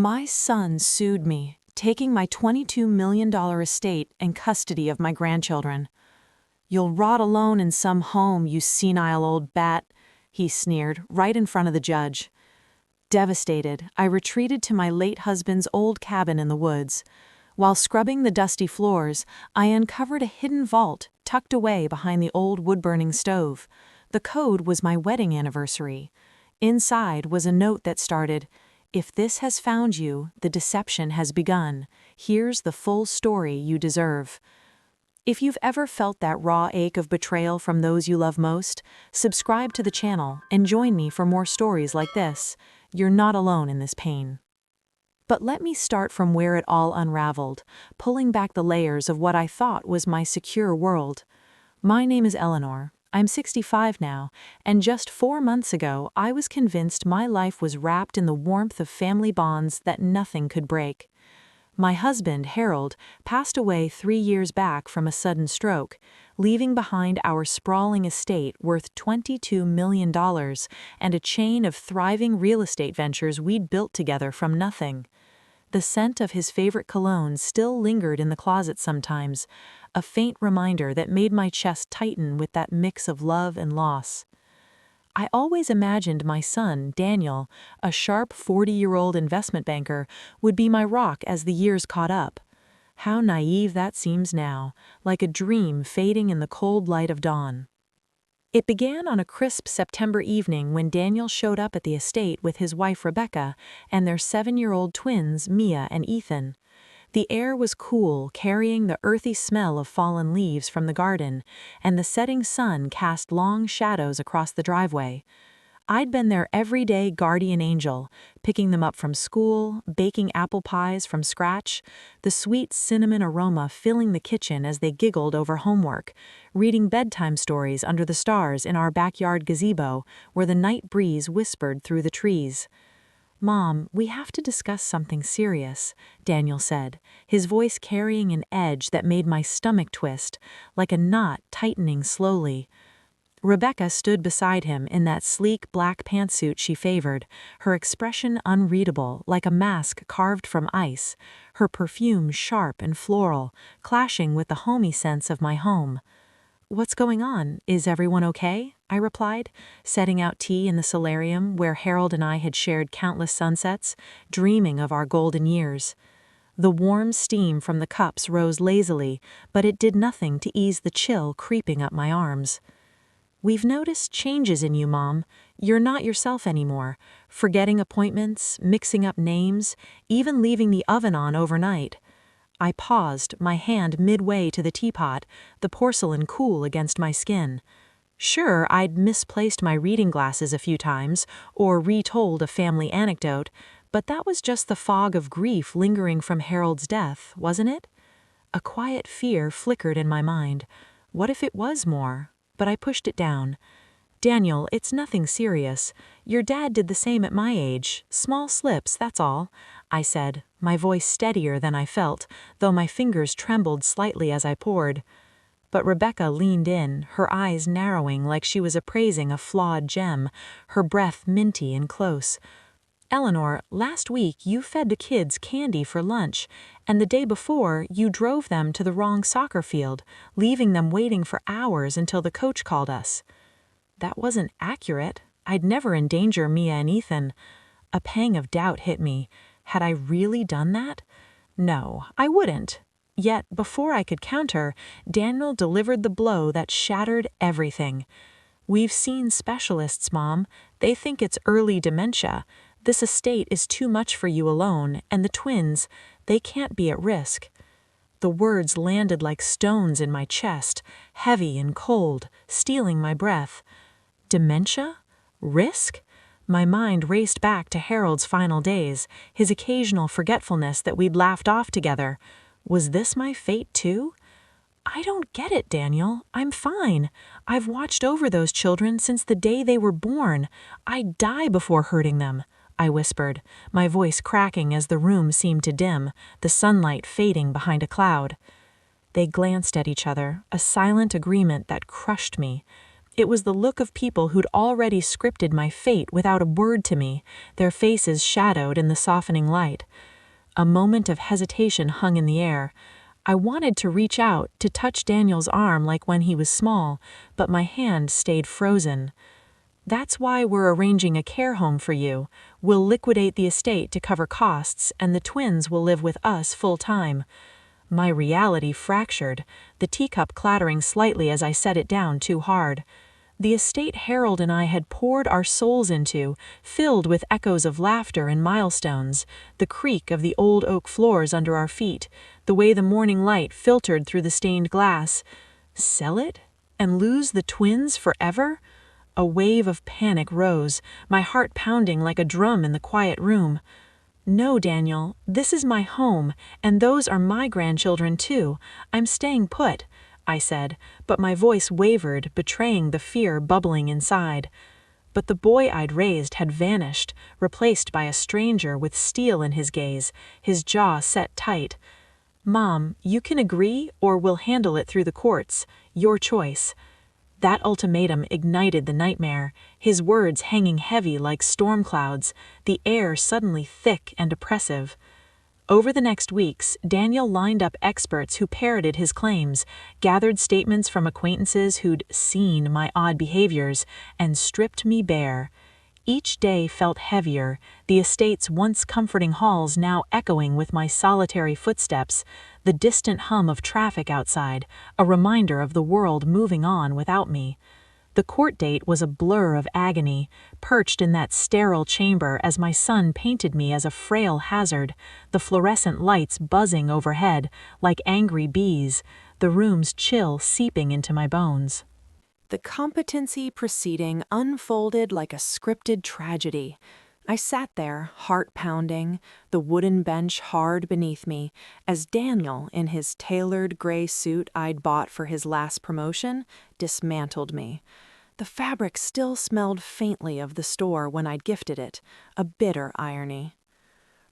My son sued me, taking my $22 million estate and custody of my grandchildren. "You'll rot alone in some home, you senile old bat," he sneered right in front of the judge. Devastated, I retreated to my late husband's old cabin in the woods. While scrubbing the dusty floors, I uncovered a hidden vault tucked away behind the old wood-burning stove. The code was my wedding anniversary. Inside was a note that started, "If this has found you, the deception has begun. Here's the full story you deserve." If you've ever felt that raw ache of betrayal from those you love most, subscribe to the channel and join me for more stories like this. You're not alone in this pain. But let me start from where it all unraveled, pulling back the layers of what I thought was my secure world. My name is Eleanor. I'm 65 now, and just 4 months ago, I was convinced my life was wrapped in the warmth of family bonds that nothing could break. My husband, Harold, passed away 3 years back from a sudden stroke, leaving behind our sprawling estate worth $22 million and a chain of thriving real estate ventures we'd built together from nothing. The scent of his favorite cologne still lingered in the closet sometimes, a faint reminder that made my chest tighten with that mix of love and loss. I always imagined my son, Daniel, a sharp 40-year-old investment banker, would be my rock as the years caught up. How naive that seems now, like a dream fading in the cold light of dawn. It began on a crisp September evening when Daniel showed up at the estate with his wife Rebecca and their 7-year-old twins, Mia and Ethan. The air was cool, carrying the earthy smell of fallen leaves from the garden, and the setting sun cast long shadows across the driveway. I'd been their everyday guardian angel, picking them up from school, baking apple pies from scratch, the sweet cinnamon aroma filling the kitchen as they giggled over homework, reading bedtime stories under the stars in our backyard gazebo where the night breeze whispered through the trees. "Mom, we have to discuss something serious," Daniel said, his voice carrying an edge that made my stomach twist, like a knot tightening slowly. Rebecca stood beside him in that sleek black pantsuit she favored, her expression unreadable, like a mask carved from ice, her perfume sharp and floral, clashing with the homey sense of my home. "What's going on? Is everyone okay?" I replied, setting out tea in the solarium where Harold and I had shared countless sunsets, dreaming of our golden years. The warm steam from the cups rose lazily, but it did nothing to ease the chill creeping up my arms. "We've noticed changes in you, Mom. You're not yourself anymore, forgetting appointments, mixing up names, even leaving the oven on overnight." I paused, my hand midway to the teapot, the porcelain cool against my skin. Sure, I'd misplaced my reading glasses a few times, or retold a family anecdote, but that was just the fog of grief lingering from Harold's death, wasn't it? A quiet fear flickered in my mind. What if it was more? But I pushed it down. "Daniel, it's nothing serious. Your dad did the same at my age. Small slips, that's all," I said, my voice steadier than I felt, though my fingers trembled slightly as I poured. But Rebecca leaned in, her eyes narrowing like she was appraising a flawed gem, her breath minty and close. "Eleanor, last week you fed the kids candy for lunch, and the day before you drove them to the wrong soccer field, leaving them waiting for hours until the coach called us." That wasn't accurate. I'd never endanger Mia and Ethan. A pang of doubt hit me. Had I really done that? No, I wouldn't. Yet, before I could counter, Daniel delivered the blow that shattered everything. "We've seen specialists, Mom. They think it's early dementia. This estate is too much for you alone, and the twins, they can't be at risk." The words landed like stones in my chest, heavy and cold, stealing my breath. Dementia? Risk? My mind raced back to Harold's final days, his occasional forgetfulness that we'd laughed off together. Was this my fate too? "I don't get it, Daniel. I'm fine. I've watched over those children since the day they were born. I'd die before hurting them," I whispered, my voice cracking as the room seemed to dim, the sunlight fading behind a cloud. They glanced at each other, a silent agreement that crushed me. It was the look of people who'd already scripted my fate without a word to me, their faces shadowed in the softening light. A moment of hesitation hung in the air. I wanted to reach out, to touch Daniel's arm like when he was small, but my hand stayed frozen. "That's why we're arranging a care home for you. We'll liquidate the estate to cover costs, and the twins will live with us full-time." My reality fractured, the teacup clattering slightly as I set it down too hard. The estate Harold and I had poured our souls into, filled with echoes of laughter and milestones, the creak of the old oak floors under our feet, the way the morning light filtered through the stained glass. Sell it? And lose the twins forever? A wave of panic rose, my heart pounding like a drum in the quiet room. "No, Daniel, this is my home, and those are my grandchildren too. I'm staying put," I said, but my voice wavered, betraying the fear bubbling inside. But the boy I'd raised had vanished, replaced by a stranger with steel in his gaze, his jaw set tight. "Mom, you can agree, or we'll handle it through the courts. Your choice." That ultimatum ignited the nightmare, his words hanging heavy like storm clouds, the air suddenly thick and oppressive. Over the next weeks, Daniel lined up experts who parroted his claims, gathered statements from acquaintances who'd seen my odd behaviors, and stripped me bare. Each day felt heavier, the estate's once comforting halls now echoing with my solitary footsteps, the distant hum of traffic outside, a reminder of the world moving on without me. The court date was a blur of agony, perched in that sterile chamber as my son painted me as a frail hazard, the fluorescent lights buzzing overhead like angry bees, the room's chill seeping into my bones. The competency proceeding unfolded like a scripted tragedy. I sat there, heart pounding, the wooden bench hard beneath me, as Daniel, in his tailored gray suit I'd bought for his last promotion, dismantled me. The fabric still smelled faintly of the store when I'd gifted it, a bitter irony.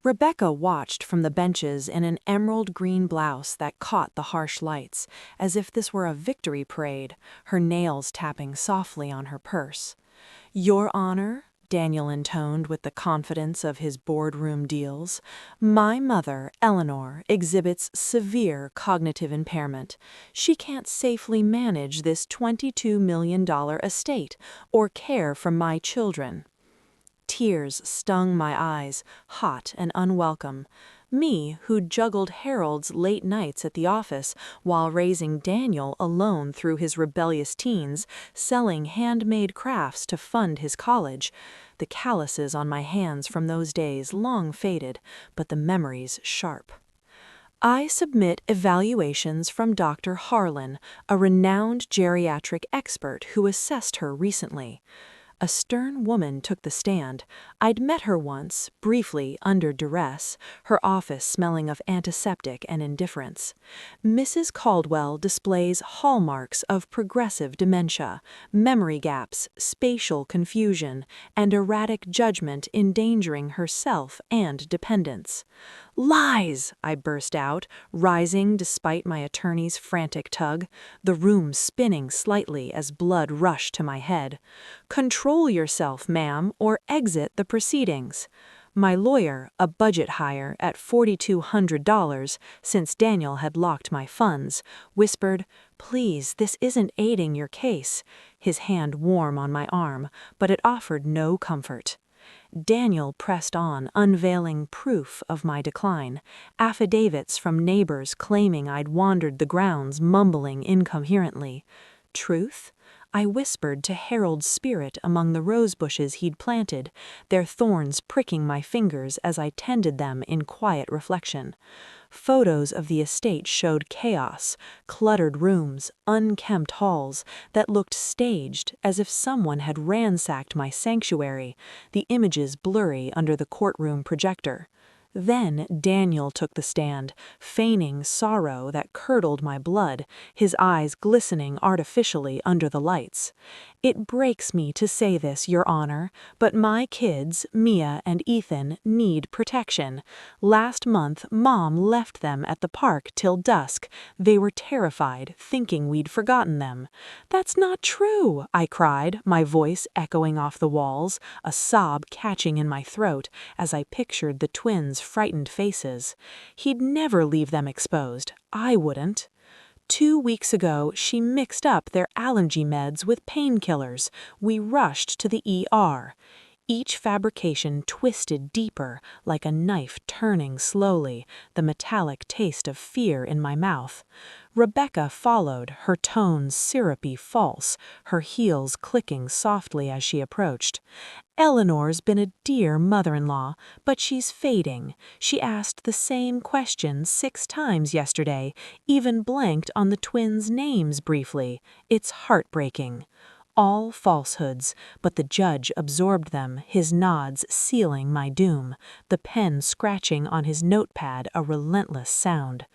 Rebecca watched from the benches in an emerald green blouse that caught the harsh lights, as if this were a victory parade, her nails tapping softly on her purse. "Your Honor," Daniel intoned with the confidence of his boardroom deals, "my mother, Eleanor, exhibits severe cognitive impairment. She can't safely manage this $22 million estate or care for my children." Tears stung my eyes, hot and unwelcome. Me, who'd juggled Harold's late nights at the office while raising Daniel alone through his rebellious teens, selling handmade crafts to fund his college. The calluses on my hands from those days long faded, but the memories sharp. "I submit evaluations from Dr. Harlan, a renowned geriatric expert who assessed her recently." A stern woman took the stand. I'd met her once, briefly, under duress, her office smelling of antiseptic and indifference. "Mrs. Caldwell displays hallmarks of progressive dementia, memory gaps, spatial confusion, and erratic judgment endangering herself and dependents." "Lies!" I burst out, rising despite my attorney's frantic tug, the room spinning slightly as blood rushed to my head. "Control yourself, ma'am, or exit the proceedings." My lawyer, a budget hire at $4,200 since Daniel had locked my funds, whispered, "Please, this isn't aiding your case," his hand warm on my arm, but it offered no comfort. Daniel pressed on, unveiling proof of my decline, affidavits from neighbors claiming I'd wandered the grounds mumbling incoherently. Truth? I whispered to Harold's spirit among the rose bushes he'd planted, their thorns pricking my fingers as I tended them in quiet reflection. Photos of the estate showed chaos, cluttered rooms, unkempt halls that looked staged, as if someone had ransacked my sanctuary, the images blurry under the courtroom projector. Then Daniel took the stand, feigning sorrow that curdled my blood, his eyes glistening artificially under the lights. It breaks me to say this, Your Honor, but my kids, Mia and Ethan, need protection. Last month, Mom left them at the park till dusk. They were terrified, thinking we'd forgotten them. That's not true, I cried, my voice echoing off the walls, a sob catching in my throat as I pictured the twins' frightened faces. He'd never leave them exposed. I wouldn't. 2 weeks ago, she mixed up their allergy meds with painkillers. We rushed to the ER. Each fabrication twisted deeper, like a knife turning slowly, the metallic taste of fear in my mouth. Rebecca followed, her tones syrupy false, her heels clicking softly as she approached. Eleanor's been a dear mother-in-law, but she's fading. She asked the same question 6 times yesterday, even blanked on the twins' names briefly. It's heartbreaking. All falsehoods, but the judge absorbed them, his nods sealing my doom, the pen scratching on his notepad a relentless sound.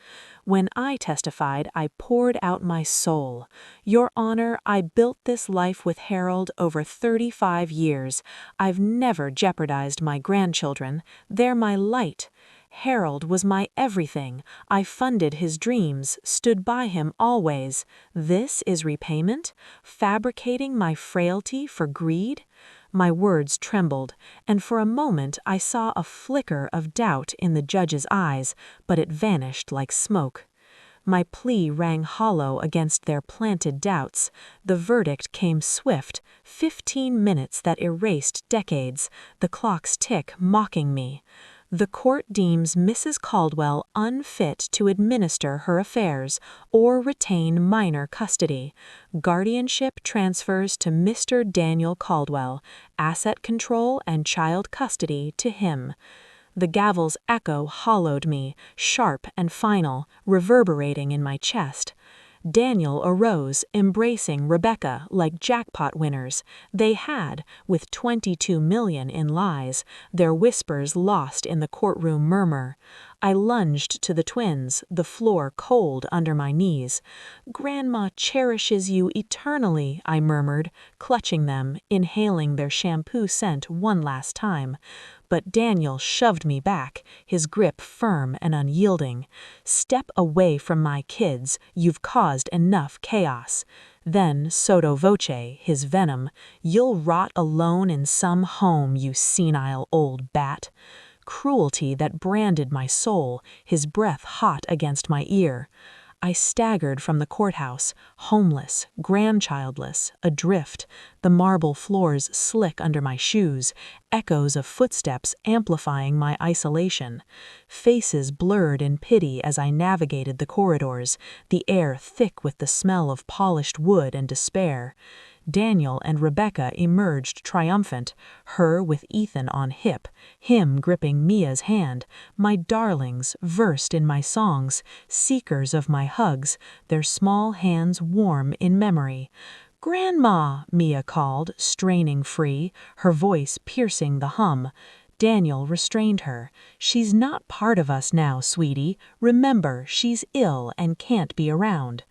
When I testified, I poured out my soul. Your Honor, I built this life with Harold over 35 years. I've never jeopardized my grandchildren. They're my light. Harold was my everything. I funded his dreams, stood by him always. This is repayment? Fabricating my frailty for greed? My words trembled, and for a moment I saw a flicker of doubt in the judge's eyes, but it vanished like smoke. My plea rang hollow against their planted doubts. The verdict came swift, 15 minutes that erased decades, the clock's tick mocking me. The court deems Mrs. Caldwell unfit to administer her affairs or retain minor custody. Guardianship transfers to Mr. Daniel Caldwell, asset control and child custody to him. The gavel's echo hollowed me, sharp and final, reverberating in my chest. Daniel arose, embracing Rebecca like jackpot winners. They had, with 22 million in lies, their whispers lost in the courtroom murmur. I lunged to the twins, the floor cold under my knees. "Grandma cherishes you eternally," I murmured, clutching them, inhaling their shampoo scent one last time. But Daniel shoved me back, his grip firm and unyielding. "Step away from my kids, you've caused enough chaos." Then, sotto voce, his venom, "You'll rot alone in some home, you senile old bat." Cruelty that branded my soul, his breath hot against my ear. I staggered from the courthouse, homeless, grandchildless, adrift, the marble floors slick under my shoes, echoes of footsteps amplifying my isolation. Faces blurred in pity as I navigated the corridors, the air thick with the smell of polished wood and despair. Daniel and Rebecca emerged triumphant, her with Ethan on hip, him gripping Mia's hand, my darlings versed in my songs, seekers of my hugs, their small hands warm in memory. "Grandma," Mia called, straining free, her voice piercing the hum. Daniel restrained her. "She's not part of us now, sweetie. Remember, she's ill and can't be around."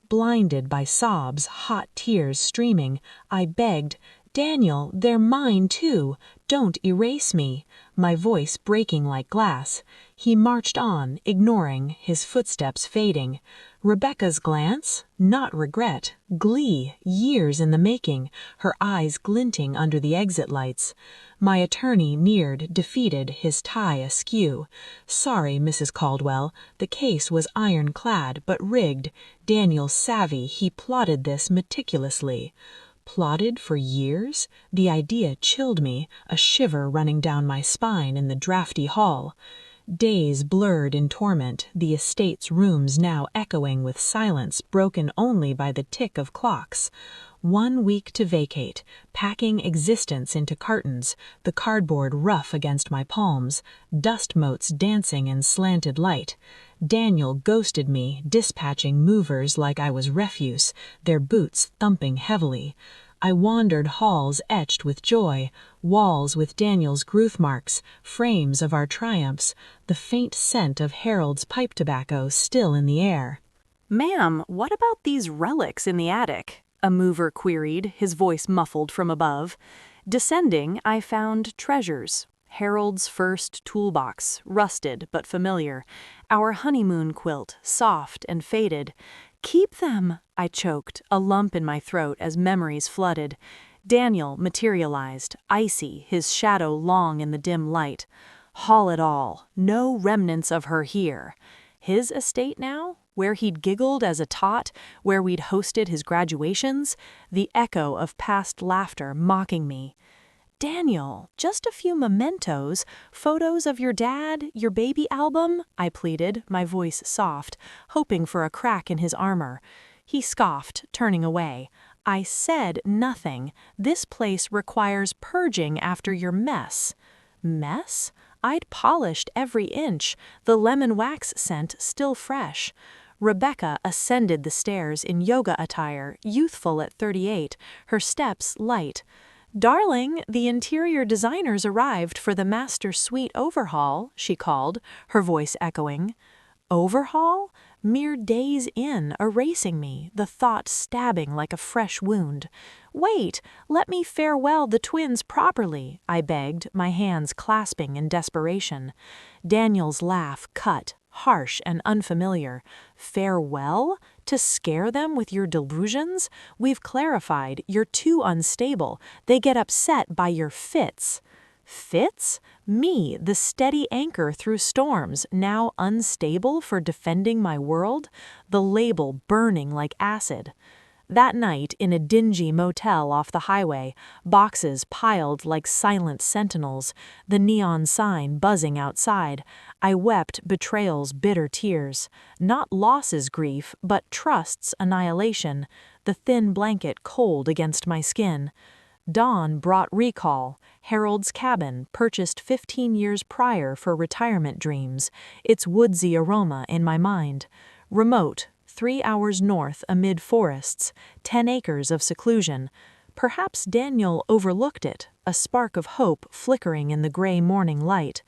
Blinded by sobs, hot tears streaming, I begged, "Daniel, they're mine too. Don't erase me," my voice breaking like glass. He marched on, ignoring, his footsteps fading. Rebecca's glance? Not regret. Glee, years in the making, her eyes glinting under the exit lights. My attorney neared, defeated, his tie askew. "Sorry, Mrs. Caldwell, the case was ironclad but rigged. Daniel's savvy, he plotted this meticulously." Plotted for years? The idea chilled me, a shiver running down my spine in the drafty hall. Days blurred in torment, the estate's rooms now echoing with silence broken only by the tick of clocks. 1 week to vacate, packing existence into cartons, the cardboard rough against my palms, dust motes dancing in slanted light. Daniel ghosted me, dispatching movers like I was refuse, their boots thumping heavily. I wandered halls etched with joy, walls with Daniel's groove marks, frames of our triumphs, the faint scent of Harold's pipe tobacco still in the air. "Ma'am, what about these relics in the attic?" a mover queried, his voice muffled from above. Descending, I found treasures. Harold's first toolbox, rusted but familiar. Our honeymoon quilt, soft and faded. Keep them, I choked, a lump in my throat as memories flooded. Daniel materialized, icy, his shadow long in the dim light. Haul it all, no remnants of her here. His estate now? Where he'd giggled as a tot, where we'd hosted his graduations, the echo of past laughter mocking me. Daniel, just a few mementos, photos of your dad, your baby album, I pleaded, my voice soft, hoping for a crack in his armor. He scoffed, turning away. I said nothing. This place requires purging after your mess. Mess? I'd polished every inch, the lemon wax scent still fresh. Rebecca ascended the stairs in yoga attire, youthful at 38, her steps light. "Darling, the interior designers arrived for the master suite overhaul," she called, her voice echoing. Overhaul? Mere days in, erasing me, the thought stabbing like a fresh wound. "Wait, let me farewell the twins properly," I begged, my hands clasping in desperation. Daniel's laugh cut, harsh and unfamiliar. Farewell? To scare them with your delusions? We've clarified, you're too unstable. They get upset by your fits. Fits? Me, the steady anchor through storms, now unstable for defending my world? The label burning like acid. That night, in a dingy motel off the highway, boxes piled like silent sentinels, the neon sign buzzing outside, I wept betrayal's bitter tears. Not loss's grief, but trust's annihilation, the thin blanket cold against my skin. Dawn brought recall, Harold's cabin, purchased 15 years prior for retirement dreams, its woodsy aroma in my mind. Remote, 3 hours north amid forests, 10 acres of seclusion. Perhaps Daniel overlooked it, a spark of hope flickering in the gray morning light.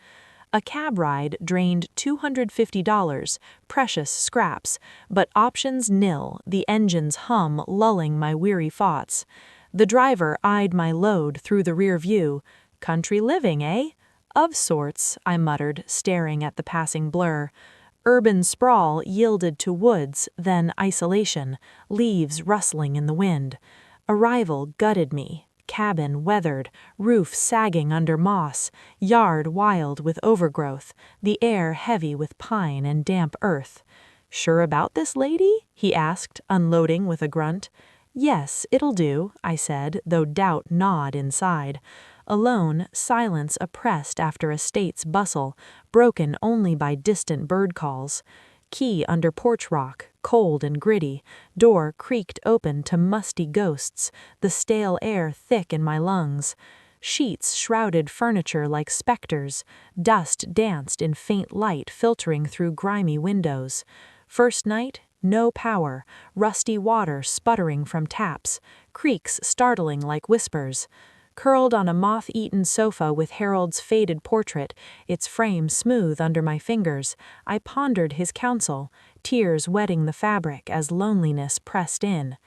A cab ride drained $250, precious scraps, but options nil, the engine's hum lulling my weary thoughts. The driver eyed my load through the rear view. "Country living, eh?" "Of sorts," I muttered, staring at the passing blur. Urban sprawl yielded to woods, then isolation, leaves rustling in the wind. Arrival gutted me. Cabin weathered, roof sagging under moss, yard wild with overgrowth, the air heavy with pine and damp earth. "Sure about this, lady?" he asked, unloading with a grunt. "Yes, it'll do," I said, though doubt gnawed inside. Alone, silence oppressed after a state's bustle, broken only by distant bird calls. Key under porch rock, cold and gritty, door creaked open to musty ghosts, the stale air thick in my lungs. Sheets shrouded furniture like specters, dust danced in faint light filtering through grimy windows. First night, no power, rusty water sputtering from taps, creaks startling like whispers. Curled on a moth-eaten sofa with Harold's faded portrait, its frame smooth under my fingers, I pondered his counsel, tears wetting the fabric as loneliness pressed in.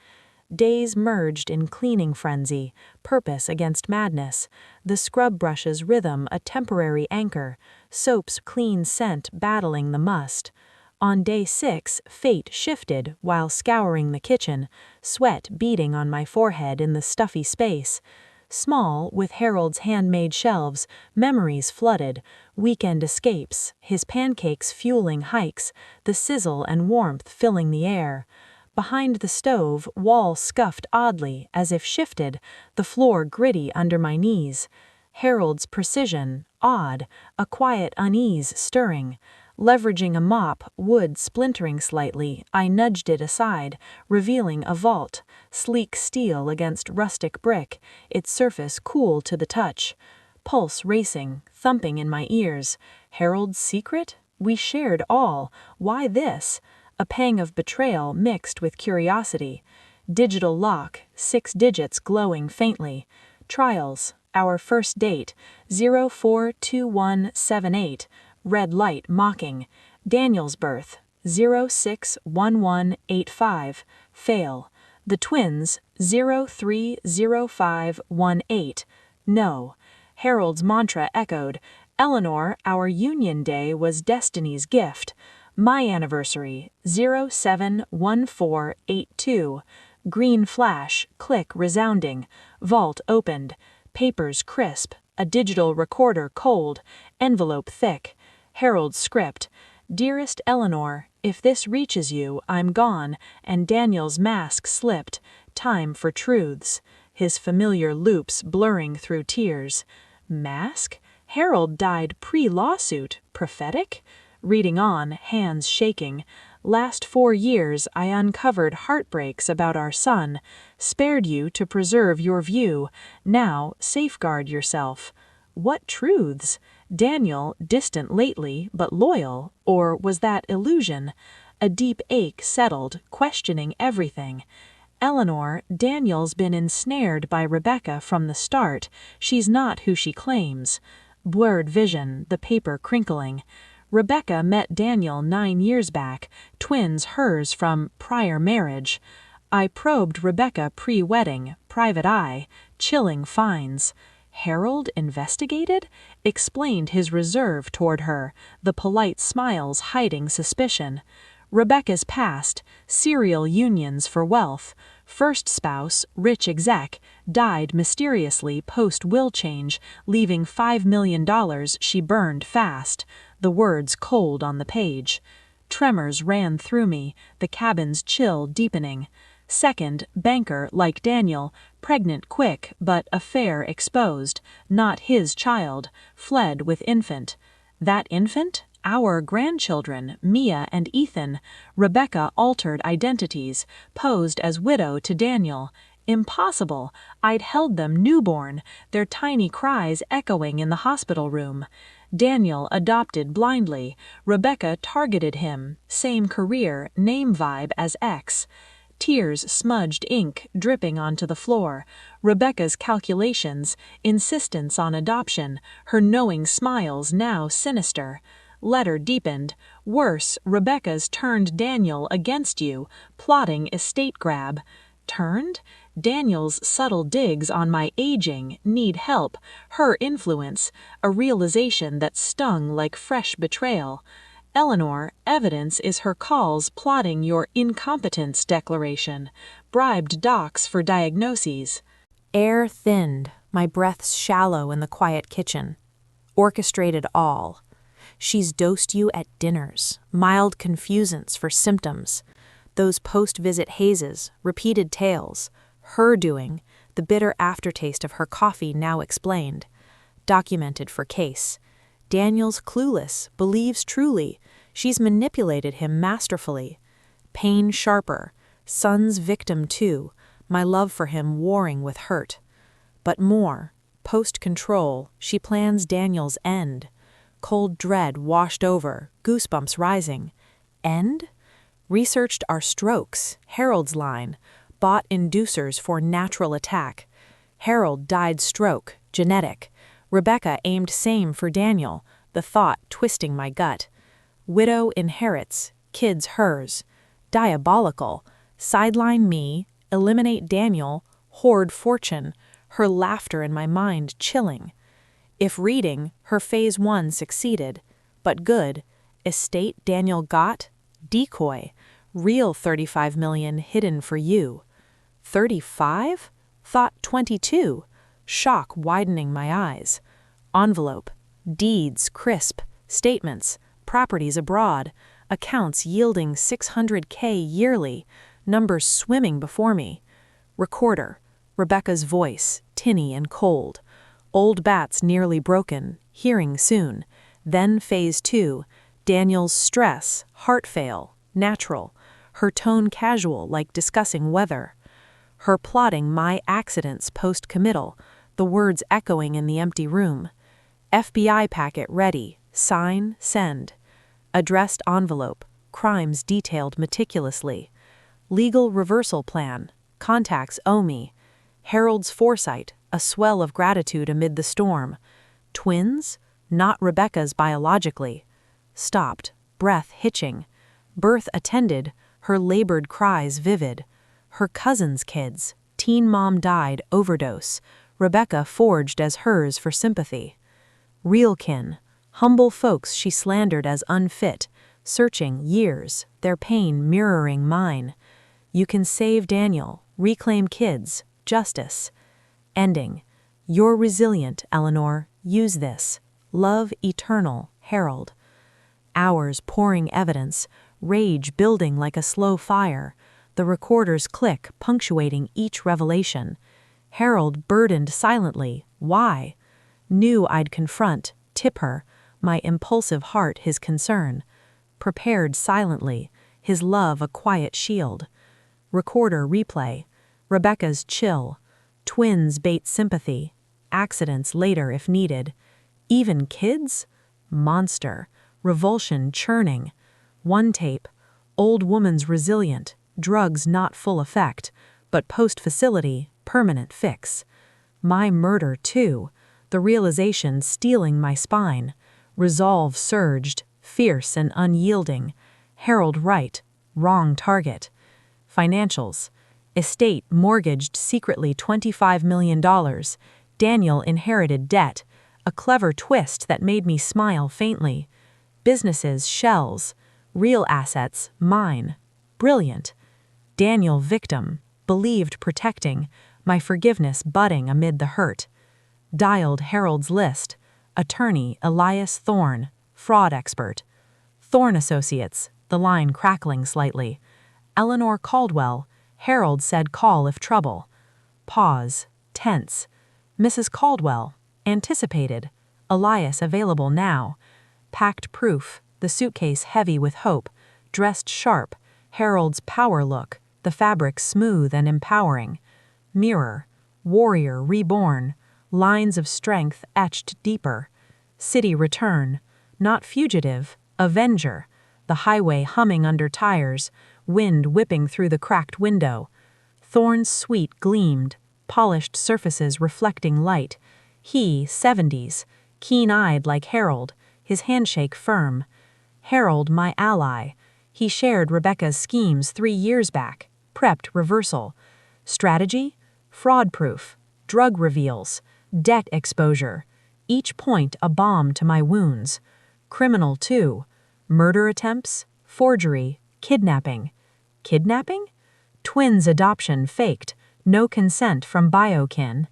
Days merged in cleaning frenzy, purpose against madness, the scrub brush's rhythm a temporary anchor, soap's clean scent battling the must. On day 6, fate shifted while scouring the kitchen, sweat beading on my forehead in the stuffy space. Small, with Harold's handmade shelves, memories flooded, weekend escapes, his pancakes fueling hikes, the sizzle and warmth filling the air. Behind the stove, wall scuffed oddly, as if shifted, the floor gritty under my knees. Harold's precision, odd, a quiet unease stirring. Leveraging a mop, wood splintering slightly, I nudged it aside, revealing a vault, sleek steel against rustic brick, its surface cool to the touch. Pulse racing, thumping in my ears. Harold's secret? We shared all. Why this? A pang of betrayal mixed with curiosity. Digital lock, 6 digits glowing faintly. Trials, our first date, 042178. Red light mocking. Daniel's birth, 061185. Fail. The twins, 030518. No. Harold's mantra echoed. Eleanor, our union day was destiny's gift. My anniversary, 071482. Green flash, click resounding. Vault opened. Papers crisp. A digital recorder cold. Envelope thick. Harold's script. Dearest Eleanor, if this reaches you, I'm gone, and Daniel's mask slipped. Time for truths. His familiar loops blurring through tears. Mask? Harold died pre-lawsuit. Prophetic? Reading on, hands shaking. Last 4 years I uncovered heartbreaks about our son. Spared you to preserve your view. Now safeguard yourself. What truths? Daniel, distant lately, but loyal, or was that illusion? A deep ache settled, questioning everything. Eleanor, Daniel's been ensnared by Rebecca from the start. She's not who she claims. Blurred vision, the paper crinkling. Rebecca met Daniel 9 years back, twins hers from prior marriage. I probed Rebecca pre-wedding, private eye, chilling finds. Harold investigated? Explained his reserve toward her, the polite smiles hiding suspicion. Rebecca's past, serial unions for wealth. First spouse, rich exec, died mysteriously post-will change, leaving $5 million she burned fast, the words cold on the page. Tremors ran through me, the cabin's chill deepening. Second, banker like Daniel, pregnant quick, but affair exposed, not his child, fled with infant. That infant? Our grandchildren, Mia and Ethan. Rebecca altered identities, posed as widow to Daniel. Impossible. I'd held them newborn, their tiny cries echoing in the hospital room. Daniel adopted blindly. Rebecca targeted him, same career, name vibe as ex. Tears smudged ink dripping onto the floor. Rebecca's calculations, insistence on adoption, her knowing smiles now sinister. Letter deepened. Worse, Rebecca's turned Daniel against you, plotting estate grab. Turned? Daniel's subtle digs on my aging, need help, her influence, a realization that stung like fresh betrayal. Eleanor, evidence is her calls plotting your incompetence declaration, bribed docs for diagnoses. Air thinned, my breaths shallow in the quiet kitchen. Orchestrated all. She's dosed you at dinners, mild confusance for symptoms. Those post-visit hazes, repeated tales, her doing, the bitter aftertaste of her coffee now explained. Documented for case. Daniel's clueless, believes truly, she's manipulated him masterfully. Pain sharper, son's victim too, my love for him warring with hurt. But more, post-control, she plans Daniel's end. Cold dread washed over, goosebumps rising. End? Researched our strokes, Harold's line, bought inducers for natural attack. Harold died stroke, genetic. Rebecca aimed same for Daniel, the thought twisting my gut. Widow inherits, kids hers. Diabolical. Sideline me, eliminate Daniel, hoard fortune, her laughter in my mind chilling. If reading, her phase 1 succeeded, but good. Estate Daniel got? Decoy. Real 35 million hidden for you. 35? Thought 22. Shock widening my eyes. Envelope. Deeds crisp. Statements. Properties abroad. Accounts yielding $600K yearly. Numbers swimming before me. Recorder. Rebecca's voice, tinny and cold. Old bats nearly broken. Hearing soon. Then phase 2. Daniel's stress. Heart fail. Natural. Her tone casual like discussing weather. Her plotting my accidents post-committal, the words echoing in the empty room. FBI packet ready, sign, send. Addressed envelope, crimes detailed meticulously. Legal reversal plan, contacts owe me. Harold's foresight, a swell of gratitude amid the storm. Twins? Not Rebecca's biologically. Stopped, breath hitching. Birth attended, her labored cries vivid. her cousin's kids. Teen mom died, overdose. Rebecca forged as hers for sympathy. Real kin, humble folks she slandered as unfit, searching years, their pain mirroring mine. You can save Daniel, reclaim kids, justice. Ending. You're resilient, Eleanor. Use this. Love eternal, Harold. Hours pouring evidence, rage building like a slow fire, the recorder's click punctuating each revelation. Harold burdened silently. Why? Knew I'd confront, tip her, my impulsive heart his concern. Prepared silently, his love a quiet shield. Recorder replay. Rebecca's chill. Twins bait sympathy. Accidents later if needed. Even kids? Monster. Revulsion churning. One tape. Old woman's resilient. Drugs not full effect, but post-facility, permanent fix. My murder, too. The realization stealing my spine. Resolve surged, fierce and unyielding. Harold right, wrong target. Financials. Estate mortgaged secretly $25 million. Daniel inherited debt. A clever twist that made me smile faintly. Businesses shells. Real assets mine. Brilliant. Daniel victim. Believed protecting. My forgiveness budding amid the hurt. Dialed Harold's list. Attorney Elias Thorne. Fraud expert. Thorne Associates. The line crackling slightly. Eleanor Caldwell. Harold said call if trouble. Pause. Tense. Mrs. Caldwell. Anticipated. Elias available now. Packed proof. The suitcase heavy with hope. Dressed sharp. Harold's power look. The fabric smooth and empowering. Mirror. Warrior reborn. Lines of strength etched deeper. City return. Not fugitive. Avenger. The highway humming under tires. Wind whipping through the cracked window. Thorne's suite gleamed. Polished surfaces reflecting light. He, 70s. Keen-eyed like Harold. His handshake firm. Harold my ally. He shared Rebecca's schemes 3 years back. Prepped reversal. Strategy? Fraud-proof. Drug reveals. Debt exposure. Each point a balm to my wounds. Criminal too. Murder attempts. Forgery. Kidnapping. Kidnapping? Twins adoption faked. No consent from biokin.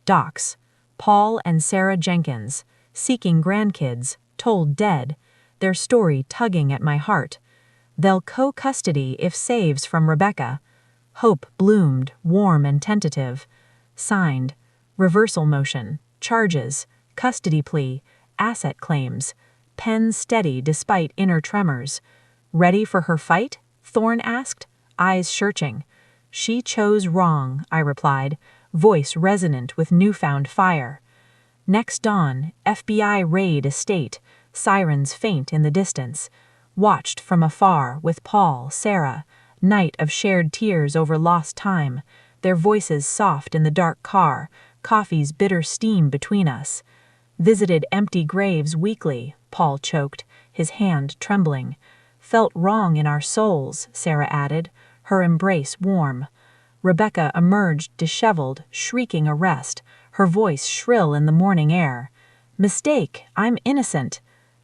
Docs. Paul and Sarah Jenkins. Seeking grandkids. Told dead. Their story tugging at my heart. They'll co-custody if saves from Rebecca. Hope bloomed, warm and tentative. Signed. Reversal motion. Charges. Custody plea. Asset claims. Pen steady despite inner tremors. Ready for her fight? Thorne asked, eyes searching. She chose wrong, I replied, voice resonant with newfound fire. Next dawn, FBI raid estate. Sirens faint in the distance. Watched from afar with Paul, Sarah, night of shared tears over lost time, their voices soft in the dark car, coffee's bitter steam between us. Visited empty graves weekly, Paul choked, his hand trembling. Felt wrong in our souls, Sarah added, her embrace warm. Rebecca emerged disheveled, shrieking arrest, her voice shrill in the morning air. Mistake, I'm innocent.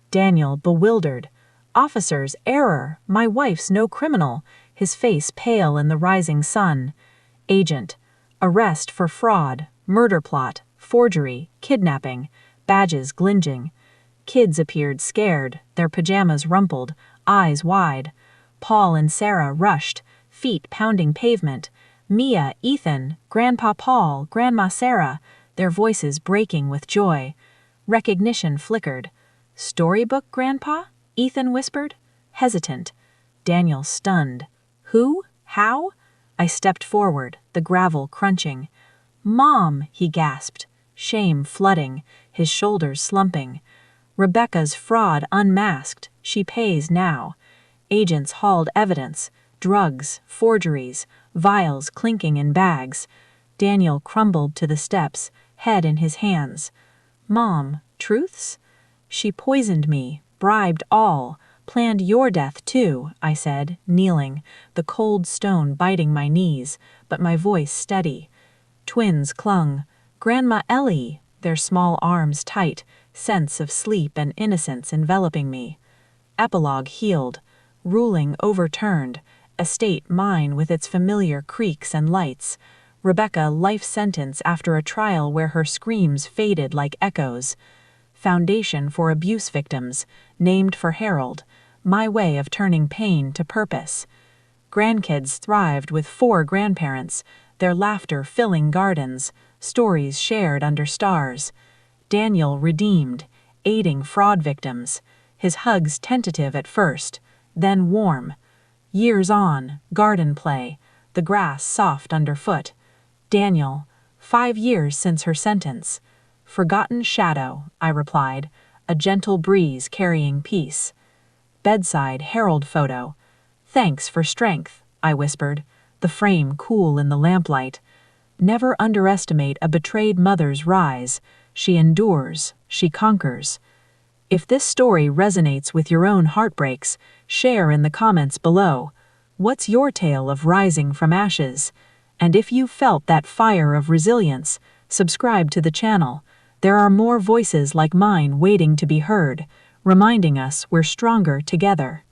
Daniel bewildered. Officers, error, my wife's no criminal, his face pale in the rising sun. Agent, arrest for fraud, murder plot, forgery, kidnapping, badges glinting. Kids appeared scared, their pajamas rumpled, eyes wide. Paul and Sarah rushed, feet pounding pavement. Mia, Ethan, Grandpa Paul, Grandma Sarah, their voices breaking with joy. Recognition flickered. Storybook, Grandpa? Ethan whispered, hesitant. Daniel stunned. Who? How? I stepped forward, the gravel crunching. Mom, he gasped, shame flooding, his shoulders slumping. Rebecca's fraud unmasked, she pays now. Agents hauled evidence, drugs, forgeries, vials clinking in bags. Daniel crumbled to the steps, head in his hands. Mom, truths? She poisoned me, bribed all, Planned your death too, I said, kneeling, the cold stone biting my knees, but my voice steady. Twins clung. Grandma Ellie, their small arms tight, sense of sleep and innocence enveloping me. Epilogue healed. Ruling overturned. Estate mine with its familiar creaks and lights. Rebecca life sentence after a trial where her screams faded like echoes. Foundation for abuse victims, named for Harold, my way of turning pain to purpose. Grandkids thrived with 4 grandparents, their laughter filling gardens, stories shared under stars. Daniel redeemed, aiding fraud victims, his hugs tentative at first, then warm. Years on, garden play, the grass soft underfoot. Daniel, 5 years since her sentence. Forgotten shadow, I replied, a gentle breeze carrying peace. Bedside Harold photo. Thanks for strength, I whispered, the frame cool in the lamplight. Never underestimate a betrayed mother's rise. She endures, she conquers. If this story resonates with your own heartbreaks, share in the comments below. What's your tale of rising from ashes? And if you felt that fire of resilience, subscribe to the channel. There are more voices like mine waiting to be heard, reminding us we're stronger together.